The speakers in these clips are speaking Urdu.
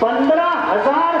15,000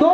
2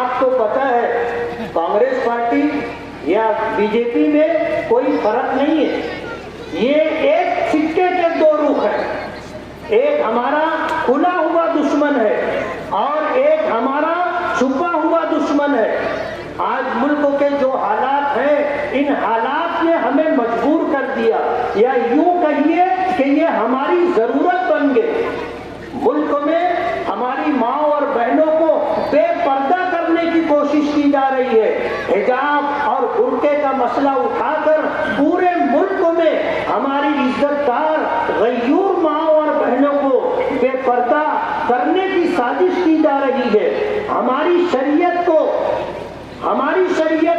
آپ کو پتا ہے کانگریس پارٹی یا بی جے پی میں کوئی فرق نہیں ہے، یہ ایک سکے کے دو رخ ہیں، ایک ہمارا کھلا ہوا دشمن ہے اور ایک ہمارا چھپا ہوا دشمن ہے۔ آج ملک کے جو حالات ہیں، ان حالات نے ہمیں مجبور کر دیا، یا یوں کہیے کہ یہ ہماری ضرورت بن گئی۔ ملک میں ہماری ماں اور بہنوں کو بے پردہ کرنے کی کوشش کی جا رہی ہے، حجاب اور برقعے کا مسئلہ اٹھا کر پورے ملک میں ہماری عزت دار غیور ماں اور بہنوں کو بے پردہ کرنے کی سازش کی جا رہی ہے۔ ہماری شریعت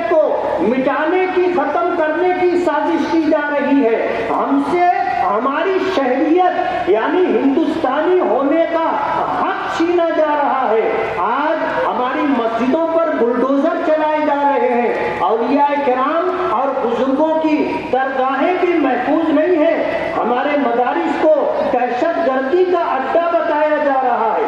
کو مٹانے کی، ختم کرنے کی سازش کی جا رہی ہے۔ ہم سے ہماری شہریت یعنی ہندوستانی ہونے کا حق چھینا جا رہا ہے۔ آج ہماری مسجدوں پر بلڈوزر چلائے جا رہے ہیں، اولیاء کرام اور بزرگوں کی درگاہیں بھی محفوظ نہیں ہیں، ہمارے مدارس کو دہشت گردی کا اڈا بتایا جا رہا ہے۔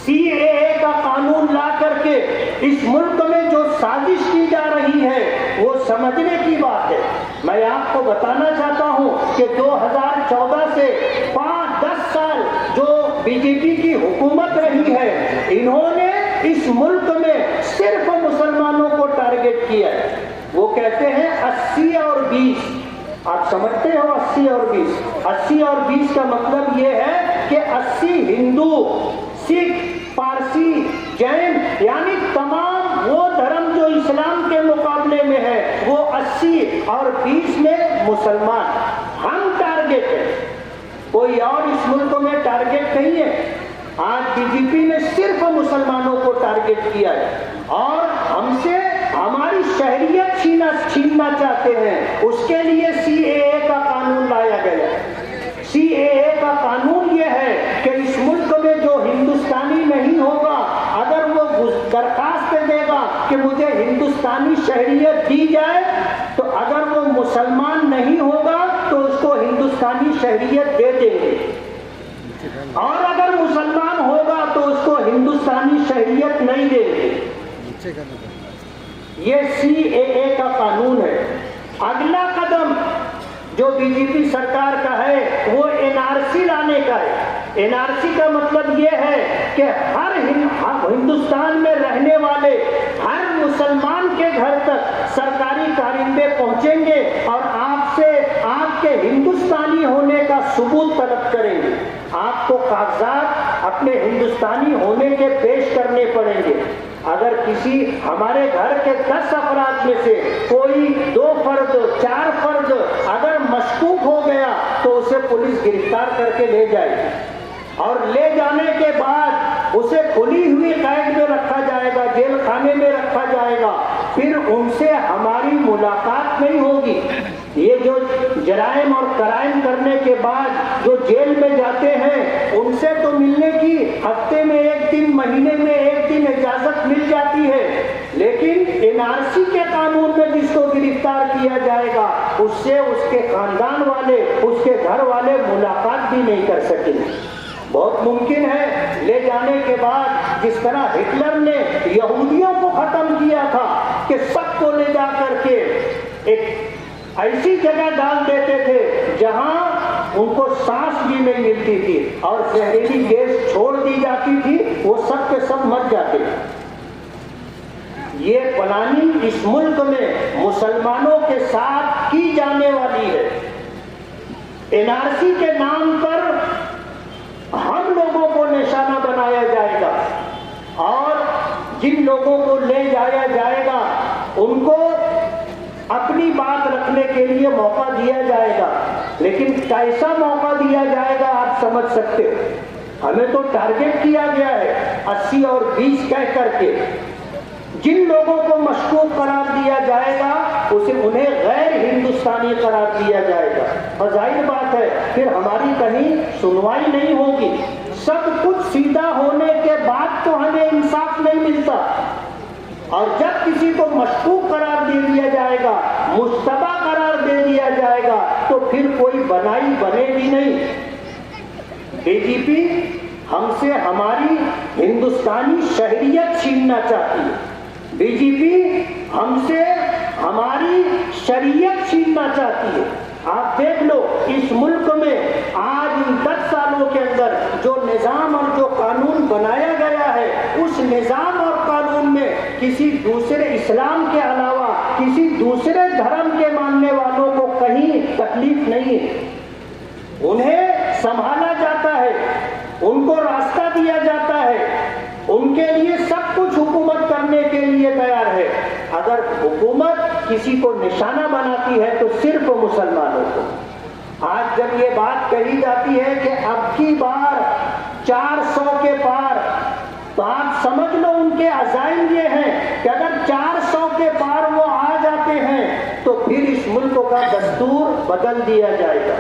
CAA کا قانون لا کر کے اس ملک میں جو سازش کی جا رہی ہے وہ سمجھنے کی بات ہے۔ میں آپ کو بتانا چاہتا ہوں کہ 2014 سے 5-10 سال جو بی جے پی کی حکومت رہی ہے، انہوں نے اس ملک میں صرف مسلمانوں کو ٹارگٹ کیا ہے۔ وہ کہتے ہیں 80 اور 20، آپ سمجھتے ہو 80 اور 20؟ 80 اور 20 کا مطلب یہ ہے کہ 80 ہندو، سکھ، پارسی، جین یعنی تمام وہ دھرم جو اسلام کے مقابلے میں ہے وہ 80 اور 20 میں مسلمان۔ ہم ٹارگٹ ہیں، کوئی اور اس ملک میں ٹارگٹ نہیں ہے۔ آج بی جے پی نے صرف مسلمانوں کو ٹارگٹ کیا ہے اور ہم سے ہماری شہریت چھیننا چاہتے ہیں۔ اس کے لیے CAA کا قانون لایا گیا۔ CAA کا قانون یہ ہے کہ اس ملک میں جو ہندوستانی نہیں ہوگا، اگر وہ درخواست دے گا کہ مجھے ہندوستانی شہریت دی جائے، تو اگر وہ مسلمان نہیں ہوگا تو اس کو ہندوستانی شہریت دے دیں گے، اور اگر مسلمان ہوگا تو اس کو ہندوستانی شہریت نہیں دیں گے۔ یہ CAA کا قانون ہے۔ اگلا قدم جو بی جے پی سرکار کا ہے وہ NRC لانے کا ہے۔ NRC کا مطلب یہ ہے کہ ہر ہندوستان میں رہنے والے ہر مسلمان کے گھر تک سرکاری کارندے پہنچیں گے اور آپ سے آپ کے ہندوستانی ہونے کا ثبوت طلب کریں گے۔ آپ کو کاغذات اپنے ہندوستانی ہونے کے پیش کرنے پڑیں گے۔ اگر کسی ہمارے گھر کے 10 افراد میں سے کوئی 2 فرد 4 فرد اگر مشکوک ہو گیا تو اسے پولیس گرفتار کر کے لے جائے گی، اور لے جانے کے بعد اسے کھلی ہوئی قید میں رکھا جائے گا، جیل خانے میں رکھا جائے گا، پھر ان سے ہماری ملاقات نہیں ہوگی۔ یہ جو جرائم اور کرائم کرنے کے بعد جو جیل میں جاتے ہیں ان سے تو ملنے کی ہفتے میں 1 دن، مہینے میں 1 دن اجازت مل جاتی ہے، لیکن NRC کے قانون میں جس کو گرفتار کیا جائے گا اس سے اس کے خاندان والے، اس کے گھر والے ملاقات بھی نہیں کر سکیں گے۔ بہت ممکن ہے لے جانے کے بعد جس طرح ہٹلر نے یہودیوں کو ختم کیا تھا کہ سب کو لے جا کر کے ایک ایسی جگہ ڈال دیتے تھے جہاں ان کو سانس بھی نہیں ملتی تھی اور زہریلی گیس چھوڑ دی جاتی تھی، وہ سب کے سب مر جاتے تھے۔ یہ پلاننگ اس ملک میں مسلمانوں کے ساتھ کی جانے والی ہے۔ NRC کے نام پر ہم لوگوں کو نشانہ بنایا جائے گا اور جن لوگوں کو لے جایا جائے گا ان کو اپنی بات رکھنے کے لیے موقع دیا جائے گا، لیکن کیسا موقع دیا جائے گا آپ سمجھ سکتے ہو۔ ہمیں تو ٹارگٹ کیا گیا ہے 80 اور 20 کہہ کر کے۔ جن لوگوں کو مشکوک قرار دیا جائے گا انہیں غیر ہندوستانی قرار دیا جائے گا، اور ظاہر بات ہے پھر ہماری کہیں سنوائی نہیں ہوگی۔ سب کچھ سیدھا ہونے کے بعد تو ہمیں انصاف نہیں ملتا، اور جب کسی کو مشکوک قرار دے دیا جائے گا، مشتبہ قرار دے دیا جائے گا، تو پھر کوئی بنائی بنے بھی نہیں۔ بی جے پی ہم سے ہماری ہندوستانی شہریت چھیننا چاہتی ہے، بی جے پی ہم سے ہماری شریعت چھیننا چاہتی ہے۔ آپ دیکھ لو اس ملک میں آج ان 10 سالوں کے اندر جو نظام اور جو قانون بنایا گیا ہے، اس نظام اور قانون میں کسی دوسرے اسلام کے علاوہ کسی دوسرے دھرم کے ماننے والوں کو کہیں تکلیف نہیں ہے۔ انہیں سنبھالا جاتا ہے، ان کو راستہ دیا جاتا ہے، ان کے لیے سب کچھ حکومت کرنے کے لیے تیار ہے۔ اگر حکومت کسی کو نشانہ بناتی ہے تو صرف مسلمانوں کو۔ آج جب یہ بات کہی جاتی ہے کہ اب کی بار 400 کے پار، تو آپ سمجھ لو ان کے عزائم یہ ہیں کہ اگر 400 کے پار وہ آ جاتے ہیں تو پھر اس ملک کا دستور بدل دیا جائے گا،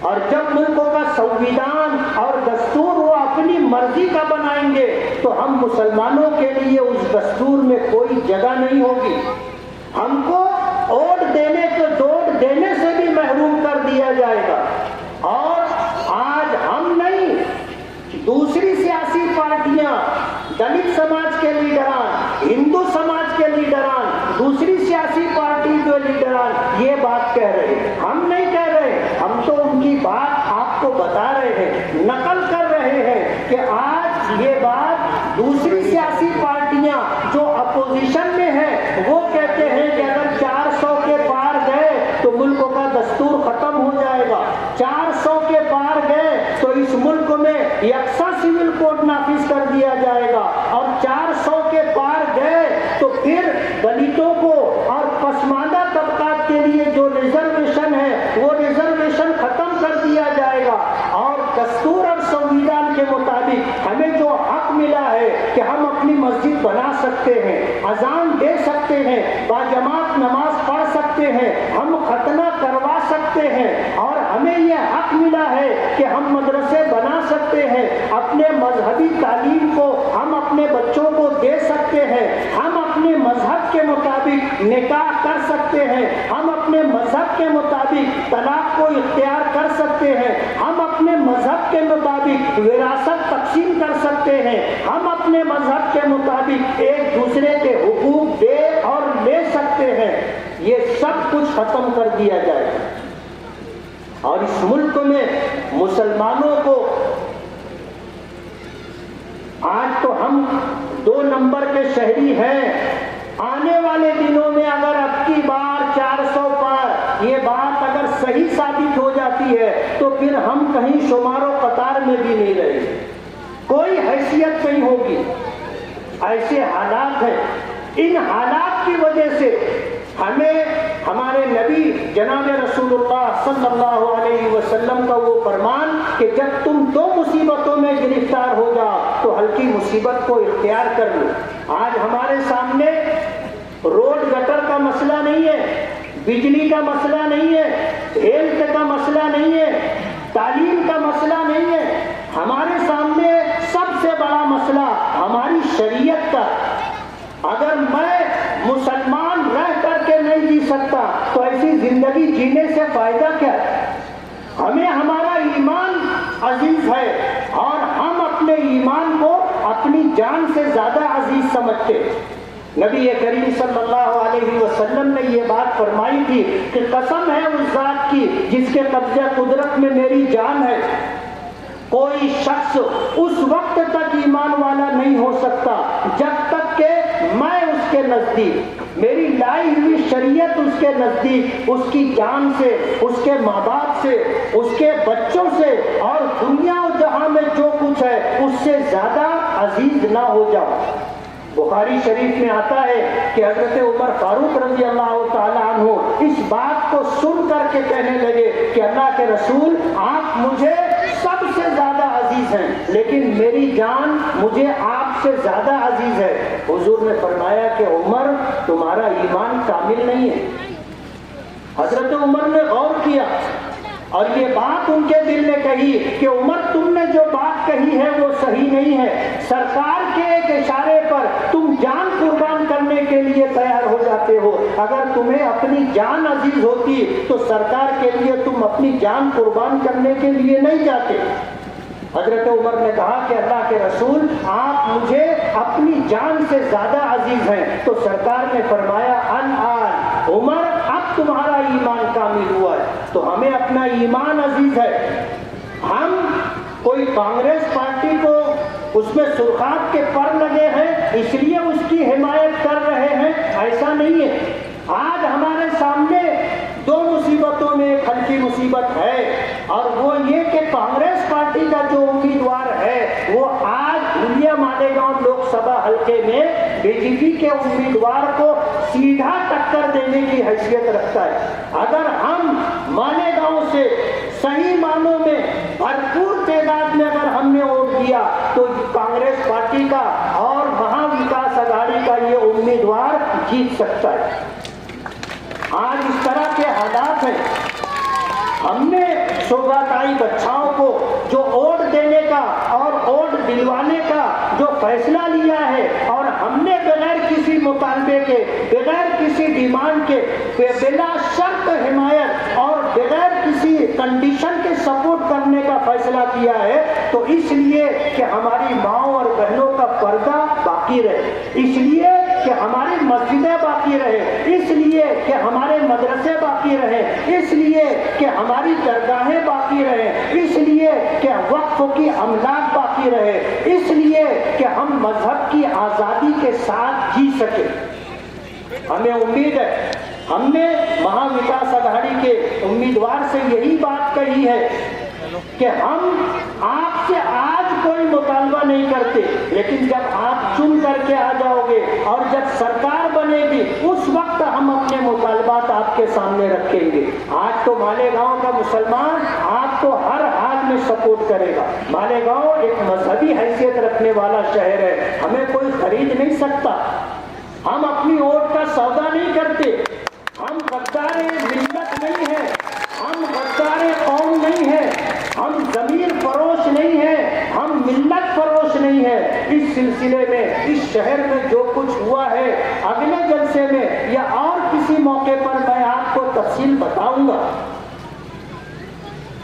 اور جب ملکوں کا سنویدھان اور دستور وہ اپنی مرضی کا بنائیں گے تو ہم مسلمانوں کے لیے اس دستور میں کوئی جگہ نہیں ہوگی۔ ہم کو ووٹ دینے سے بھی محروم کر دیا جائے گا۔ اور آج ہم نہیں، دوسری سیاسی پارٹیاں، دلت سماج کے لیڈران، ہندو سماج کے لیڈران، دوسری سیاسی پارٹی کے لیڈران یہ بات کہہ رہے ہیں، ہم نہیں کہہ رہے، ہم تو ان کی بات آپ کو بتا رہے ہیں، نقل کر رہے ہیں کہ آج یہ بات دوسری سیاسی پارٹیاں جو اپوزیشن میں ہیں وہ کہتے ہیں کہ اگر 400 کے پار گئے تو ملک کا دستور ختم ہو جائے گا، 400 کے پار گئے تو اس ملک میں یکساں سول کوڈ نافذ کر دیا جائے گا، اور 400 کے پار گئے تو پھر دلتوں کو اور پسماندہ طبقات کے لیے جو ریزرویشن ہے وہ ریزرویشن ختم کر دیا جائے گا، اور دستور اور سنویدھان کے مطابق ہمیں جو حق ملا ہے کہ ہم اپنی مسجد بنا سکتے ہیں، اذان دے سکتے ہیں، باجماعت نماز پڑھ سکتے ہیں، ہم ختنہ کروا سکتے ہیں، اور ہمیں یہ حق ملا ہے کہ ہم مدرسے بنا سکتے ہیں، اپنے مذہبی تعلیم کو ہم اپنے بچوں کو دے سکتے ہیں، ہم اپنے مذہب کے مطابق نکاح کر سکتے ہیں، ہم اپنے مذہب کے مطابق طلاق کو اختیار کر سکتے ہیں، ہم اپنے مذہب کے مطابق وراثت تقسیم کر سکتے ہیں، ہم اپنے مذہب کے مطابق ایک دوسرے کے حقوق دے اور لے سکتے ہیں، یہ سب کچھ ختم کر دیا جائے گا۔ اور اس ملک میں مسلمانوں کو آج تو ہم 2 نمبر کے شہری ہیں، آنے والے دنوں میں اگر اب کی بار 400 پار یہ بات اگر صحیح ثابت ہو جاتی ہے تو پھر ہم کہیں شمار و قطار میں بھی نہیں رہیں گے، کوئی حیثیت نہیں ہوگی۔ ایسے حالات ہیں، ان حالات کی وجہ سے ہمیں ہمارے نبی جناب رسول اللہ صلی اللہ علیہ وسلم کا وہ فرمان کہ جب تم 2 مصیبتوں میں گرفتار ہو جاؤ تو ہلکی مصیبت کو اختیار کر لو۔ آج ہمارے سامنے روڈ گٹر کا مسئلہ نہیں ہے، بجلی کا مسئلہ نہیں ہے، ہیلتھ کا مسئلہ نہیں ہے، تعلیم کا مسئلہ نہیں ہے، ہمارے سامنے سب سے بڑا مسئلہ ہماری شریعت کا۔ اگر میں مسلمان رہ کر کے نہیں جی سکتا تو ایسی زندگی جینے سے فائدہ کیا ہے؟ ہمیں ہمارا ایمان عزیز ہے اور ہم اپنے ایمان کو اپنی جان سے زیادہ عزیز سمجھتے۔ نبی کریم صلی اللہ علیہ وسلم نے یہ بات فرمائی تھی کہ قسم ہے اس ذات کی جس کے قبضہ قدرت میں میری جان ہے، کوئی شخص اس وقت تک ایمان والا نہیں ہو سکتا جب تک کہ میں اس کے نزدیک، میری لائی ہوئی شریعت اس کے نزدیک اس کی جان سے، اس کے ماں باپ سے، اس کے بچوں سے اور دنیا و جہاں میں جو کچھ ہے اس سے زیادہ عزیز نہ ہو جاؤ۔ بخاری شریف میں آتا ہے کہ حضرت عمر فاروق رضی اللہ تعالیٰ عنہ اس بات کو سن کر کے کہنے لگے کہ اللہ کے رسول آپ مجھے سب سے زیادہ عزیز ہیں لیکن میری جان مجھے آپ سے زیادہ عزیز ہے۔ حضور نے فرمایا کہ عمر تمہارا ایمان کامل نہیں ہے۔ حضرت عمر نے غور کیا اور یہ بات ان کے دل نے کہی کہ عمر تم نے جو بات کہی ہے وہ صحیح نہیں ہے، سرکار کے ایک اشارے پر تم جان قربان کرنے کے لیے تیار ہو جاتے ہو، اگر تمہیں اپنی جان عزیز ہوتی تو سرکار کے لیے تم اپنی جان قربان کرنے کے لیے نہیں جاتے۔ حضرت عمر نے کہا کہ اللہ کے رسول آپ مجھے اپنی جان سے زیادہ عزیز ہیں، تو سرکار نے فرمایا الآن عمر اب تمہارا ایمان کامل ہوا ہے، تو ہمیں اپنا ایمان عزیز ہے۔ ہم کوئی کانگریس پارٹی کو اس میں سرخاب کے پر لگے ہیں اس لیے اس کی حمایت کر رہے ہیں، ایسا نہیں ہے۔ آج ہمارے سامنے دو مصیبتوں میں ایک ہلکی مصیبت ہے، اور وہ یہ کہ کانگریس پارٹی کا جو امیدوار ہے وہ آج دھولیا مالیگاؤں لوک سبھا حلقے میں بی جے پی کے امیدوار کو سیدھا ٹکر دینے کی حیثیت رکھتا ہے۔ اگر ہم مالیگاؤں سے صحیح معنوں میں بھرپور تعداد میں اگر ہم نے ووٹ دیا تو کانگریس پارٹی کا اور مہا وکاس اگاڑی کا یہ امیدوار جیت سکتا ہے۔ آج اس طرح کے حالات ہیں۔ ہم نے شوبھائی بچاؤں کو جو ووٹ دینے کا اور ووٹ دلوانے کا جو فیصلہ لیا ہے، اور ہم نے بغیر کسی مطالبے کے، بغیر کسی ڈیمانڈ کے، بلا شرط حمایت اور بغیر کسی کنڈیشن کے سپورٹ کرنے کا فیصلہ کیا ہے، تو اس لیے کہ ہماری ماؤں اور بہنوں کا پردہ باقی رہے، اس لیے کہ ہماری مسجدیں باقی رہے، اس لیے کہ ہمارے مدرسے باقی رہے، اس لیے کہ ہماری درگاہیں باقی رہے، اس لیے کہ وقف کی املاک باقی رہے، اس لیے کہ ہم مذہب کی آزادی کے ساتھ جی سکیں۔ ہمیں امید ہے، ہم نے مہا وکاس اگاڑی کے امیدوار سے یہی بات کہی ہے کہ ہم آپ سے آج کوئی مطالبہ نہیں کرتے، لیکن جب آپ چن کر کے آ جاؤ گے اور جب سرکار بنے گی اس وقت ہم اپنے مطالبات آپ کے سامنے رکھیں گے۔ آج تو مالیگاؤں کا مسلمان آپ کو ہر حال میں سپورٹ کرے گا۔ مالیگاؤں ایک مذہبی حیثیت رکھنے والا شہر ہے، ہمیں کوئی خرید نہیں سکتا۔ ہم اپنی ووٹ کا سودا نہیں کرتے، ہم غدار ملت نہیں ہیں، ہم غدار قوم نہیں ہیں، ہم ضمیر فروش نہیں ہیں، ہم ملت فروش نہیں ہیں۔ اس سلسلے میں اس شہر میں جو کچھ ہوا ہے اگلے جلسے میں یا اور کسی موقع پر میں آپ کو تفصیل بتاؤں گا۔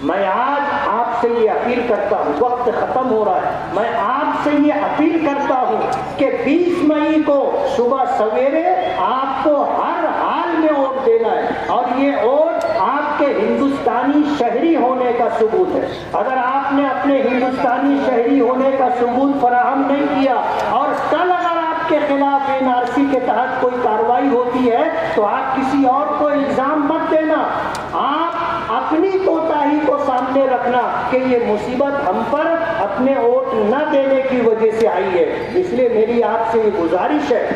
میں آج آپ سے یہ اپیل کرتا ہوں، وقت ختم ہو رہا ہے، میں آپ سے یہ اپیل کرتا ہوں کہ 20 مئی کو صبح سویرے آپ کو ہر حال میں ووٹ دینا ہے، اور یہ ووٹ آپ کے ہندوستانی شہری ہونے کا ثبوت ہے۔ اگر آپ نے اپنے ہندوستانی شہری ہونے کا ثبوت فراہم نہیں کیا اور کل اگر آپ کے خلاف NRC کے تحت کوئی کارروائی ہوتی ہے تو آپ کسی اور کو الزام مت دینا، آپ اپنی کوتاہی کو سامنے رکھنا کہ یہ مصیبت ہم پر اپنے ووٹ نہ دینے کی وجہ سے آئی ہے۔ اس لیے میری آپ سے یہ گزارش ہے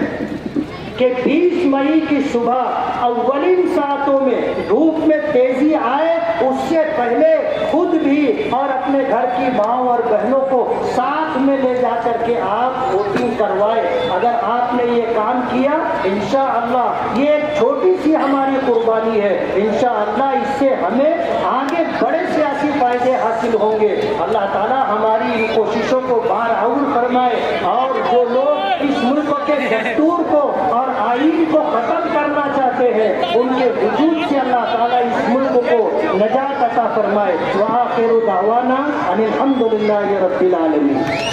کہ 20 مئی کی صبح اولین ساعتوں میں دھوپ میں تیزی آئے، اس سے پہلے خود بھی اور اپنے گھر کی ماؤں اور بہنوں کو ساتھ میں لے جا کر کے آپ ووٹنگ کروائے۔ اگر آپ نے یہ کام کیا انشاءاللہ یہ ایک چھوٹی سی ہماری قربانی ہے، انشاءاللہ اس سے ہمیں آگے بڑے سیاسی فائدے حاصل ہوں گے۔ اللہ تعالیٰ ہماری ان کوششوں کو بارعور فرمائے، اور جو لوگ اس ملک کے دستور کو اور آئین کو ختم کرنا چاہتے ہیں ان کے وجود سے اللہ تعالیٰ اس ملک کو نجات عطا فرمائے۔ وآخر دعوانا ان الحمد للہ رب العالمین۔